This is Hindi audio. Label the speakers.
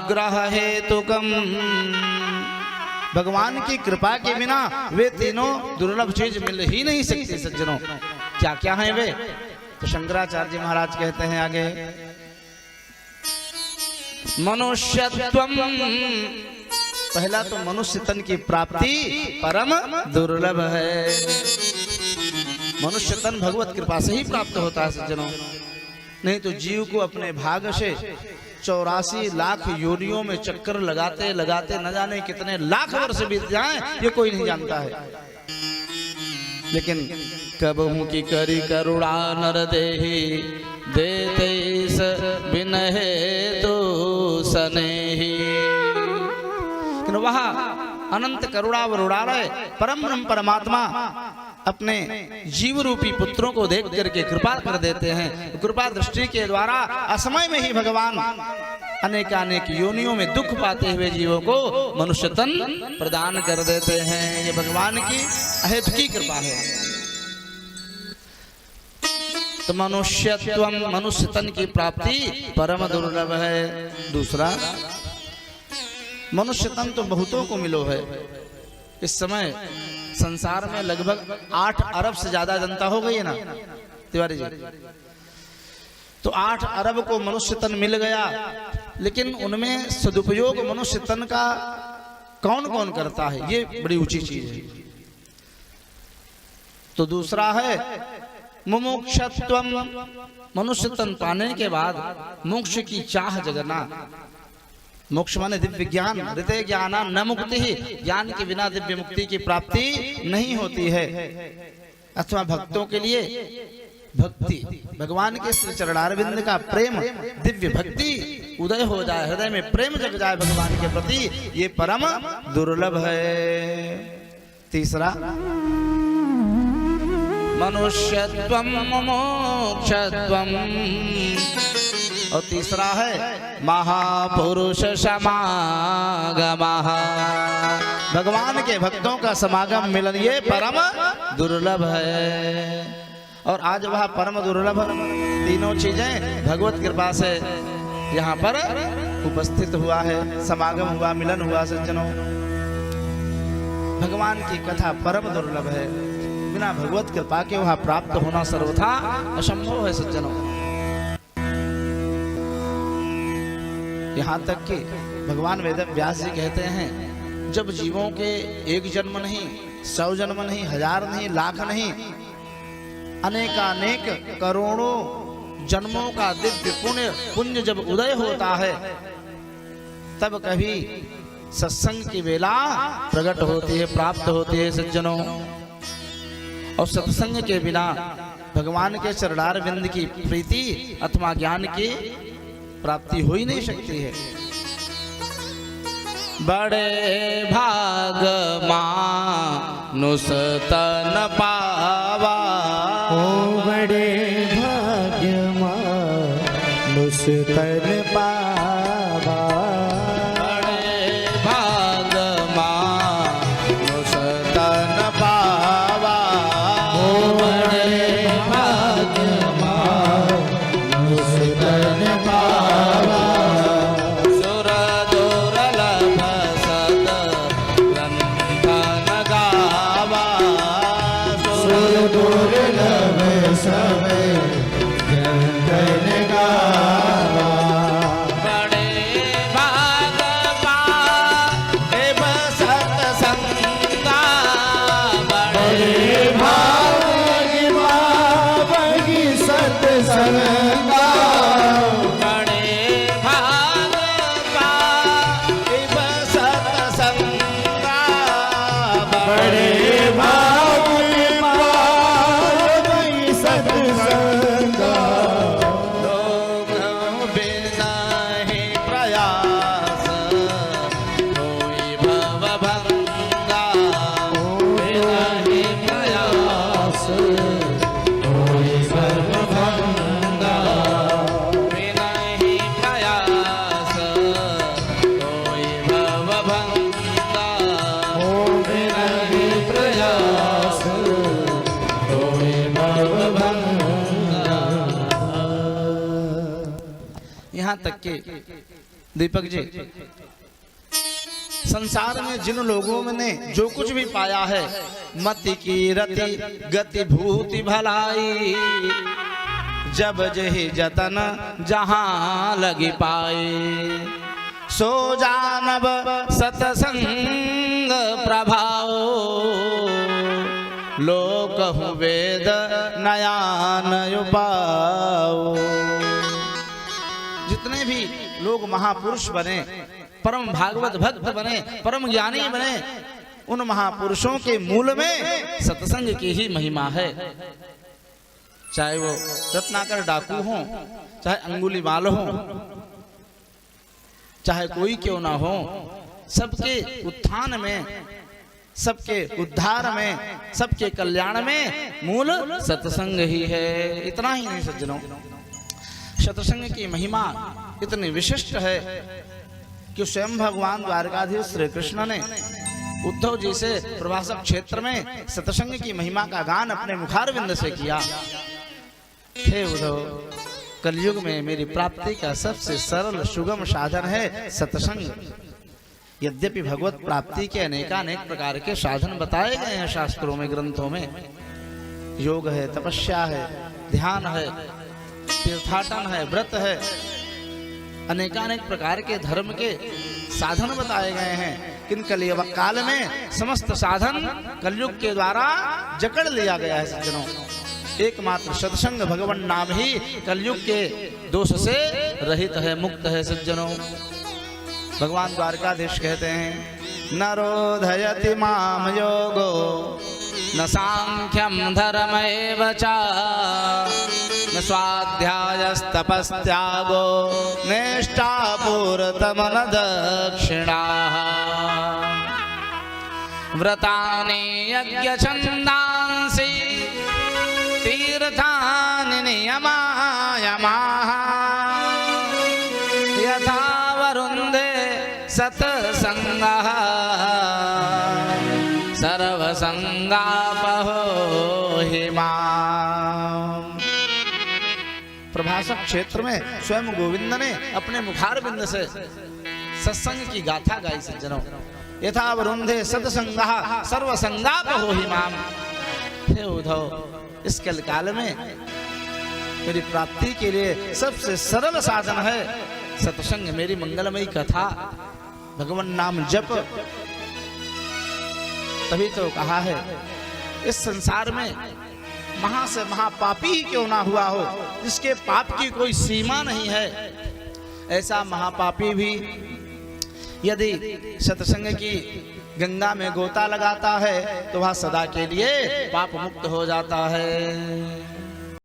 Speaker 1: अनुग्रह हेतुकम, भगवान की कृपा के बिना वे तीनों दुर्लभ चीज मिल ही नहीं सकती सज्जनों। क्या क्या है वे? तो शंकराचार्य महाराज कहते हैं आगे, मनुष्यत्वम, पहला तो मनुष्य तन की प्राप्ति परम दुर्लभ है। मनुष्य तन भगवत कृपा से ही प्राप्त होता है सज्जनों, नहीं तो जीव को अपने भाग से 84 लाख योनियों में चक्कर लगाते लगाते न जाने कितने लाख वर्ष बीत जाएं, ये कोई नहीं जानता है। लेकिन कब की करी करुणा नर देहि, देते इस बिनहे तो सनेही। वह अनंत करुणा वरुणालय परम ब्रह्म परमात्मा अपने जीव रूपी पुत्रों को देख करके कृपा कर देते हैं। कृपा दृष्टि के द्वारा असमय में ही भगवान अनेकानेक योनियों में दुख पाते हुए जीवों को मनुष्य तन प्रदान कर देते हैं। ये भगवान की अहेतु की कृपा है। तो मनुष्यत्वम, मनुष्य तन की प्राप्ति परम दुर्लभ है। दूसरा, मनुष्य तन तो बहुतों को मिलो है। इस समय संसार में लगभग 8 अरब से ज्यादा जनता हो गई है ना तिवारी जी। तो 8 अरब को मनुष्य तन मिल गया, लेकिन उनमें सदुपयोग मनुष्य तन का कौन कौन करता है, ये बड़ी ऊंची चीज है। तो दूसरा है मुमुक्षत्वम, मनुष्य तन पाने के बाद मोक्ष की चाह जगना। मोक्ष माने दिव्य ज्ञान, हृदय ज्ञाना न मुक्ति ही, ज्ञान के बिना दिव्य मुक्ति की प्राप्ति नहीं होती है। अथवा भक्तों के लिए भक्ति, भगवान के श्री चरणारविंद का प्रेम, दिव्य भक्ति उदय हो जाए, हृदय में प्रेम जग जाए भगवान के प्रति, ये परम दुर्लभ है। तीसरा, मनुष्यत्वम मोक्षत्वम, और तीसरा है महापुरुष समागमः, भगवान के भक्तों का समागम मिलन, ये परम दुर्लभ है। और आज वह परम दुर्लभ तीनों चीजें भगवत कृपा से यहाँ पर उपस्थित हुआ है, समागम हुआ, मिलन हुआ सज्जनों। भगवान की कथा परम दुर्लभ है, बिना भगवत कृपा के वह प्राप्त होना सर्वथा असंभव है सज्जनों। यहाँ तक कि भगवान वेद व्यास जी कहते हैं, जब जीवों के एक जन्म नहीं, 100 जन्म नहीं, 1000 नहीं, लाख नहीं, अनेकानेक करोड़ों जन्मों का दिव्य पुण्य जब उदय होता है, तब कभी सत्संग की वेला प्रकट होती है, प्राप्त होती है सज्जनों। और सत्संग के बिना भगवान के चरणारविंद की प्रीति अथवा ज्ञान की प्राप्ति हो ही नहीं सकती है। बड़े भाग मानुष तन पावा,
Speaker 2: ओ बड़े भाग्य मानुष तन पावा,
Speaker 1: बड़े भाग मानुष तन पावा,
Speaker 2: ओ बड़े भाग्य मानुष तन पावा,
Speaker 1: सुर दुर्लभ सद ग्रंथन गावा,
Speaker 2: सुर दुर्लभ सब ग्रंथन गावा,
Speaker 1: बड़े भाग पाए सत्संगा,
Speaker 2: बड़े भाग्य मावगी सत्संगा,
Speaker 1: बड़े भाग पाए सत्संगा,
Speaker 2: बड़े भाग्य मावगी सत्संगा,
Speaker 1: लोग बिना ही प्रयास कोई भव भंगा, बिना ही प्रयास
Speaker 2: कोई सर्वभंगा,
Speaker 1: बिना ही प्रयास कोई भव भंगा,
Speaker 2: ओ बिना ही प्रयास कोई भवभंगा।
Speaker 1: यहाँ तक कि दीपक जी, संसार में जिन लोगों ने जो कुछ भी पाया है, मति की रति गति भूति भलाई, जब जही जतन जहां लगी पाए, सो जानब सतसंग प्रभाव, लोक हूँ वेद नयान उपाओ। जितने भी लोग महापुरुष बने, परम भागवत भक्त बने, परम ज्ञानी बने, उन महापुरुषों के मूल में सत्संग की ही महिमा है। चाहे वो रत्नाकर डाकू हो, चाहे अंगुलीमाल हो, चाहे कोई क्यों ना हो, सबके उत्थान में, सबके उद्धार में, सबके कल्याण में मूल सत्संग ही है। इतना ही नहीं सज्जनों, सत्संग की महिमा इतनी विशिष्ट है कि स्वयं भगवान द्वारकाधीश श्री कृष्ण ने उद्धव जी से प्रभासक क्षेत्र में सत्संग की महिमा का गान अपने मुखारविंद से किया। हे उद्धव, कलयुग में मेरी प्राप्ति का सबसे सरल सुगम साधन है सत्संग। यद्यपि भगवत प्राप्ति के अनेकानेक प्रकार के साधन बताए गए हैं शास्त्रों में, ग्रंथों में, योग है, तपस्या है, ध्यान है, तीर्थाटन है, व्रत है, अनेकानेक प्रकार के धर्म के साधन बताए गए हैं। किन कलियुग काल में समस्त साधन कलयुग के द्वारा जकड़ लिया गया है सज्जनों। एकमात्र सत्संग भगवान नाम ही कलयुग के दोष से रहित है, मुक्त है सज्जनों। भगवान द्वारकाधीश कहते हैं, न रोधयति माम योगो न सांख्यम धर्मैव च न स्वाध्यायस्तपस्त्यागो निष्ठापूर्तमन दक्षिणा व्रतानि यज्ञछन्दांसि तीर्थानि नियमायमाः यथा वरुन्धे सत्संगः सर्वसंगापहो हि माम्। प्रभासक क्षेत्र में स्वयं गोविंद ने अपने मुखारविंद से सत्संग की गाथा गाई सज्जनों। यथा वरुन्धे सत्संगः सर्वसंगापहो हि माम्। हे उद्धव, इस कल काल में मेरी प्राप्ति के लिए सबसे सरल साधन है सत्संग, मेरी मंगलमयी कथा, भगवान नाम जप। तभी तो कहा है, इस संसार में महा से महापापी ही क्यों ना हुआ हो, जिसके पाप की कोई सीमा नहीं है, ऐसा महापापी भी यदि सत्संग की गंगा में गोता लगाता है तो वह सदा के लिए पाप मुक्त हो जाता है।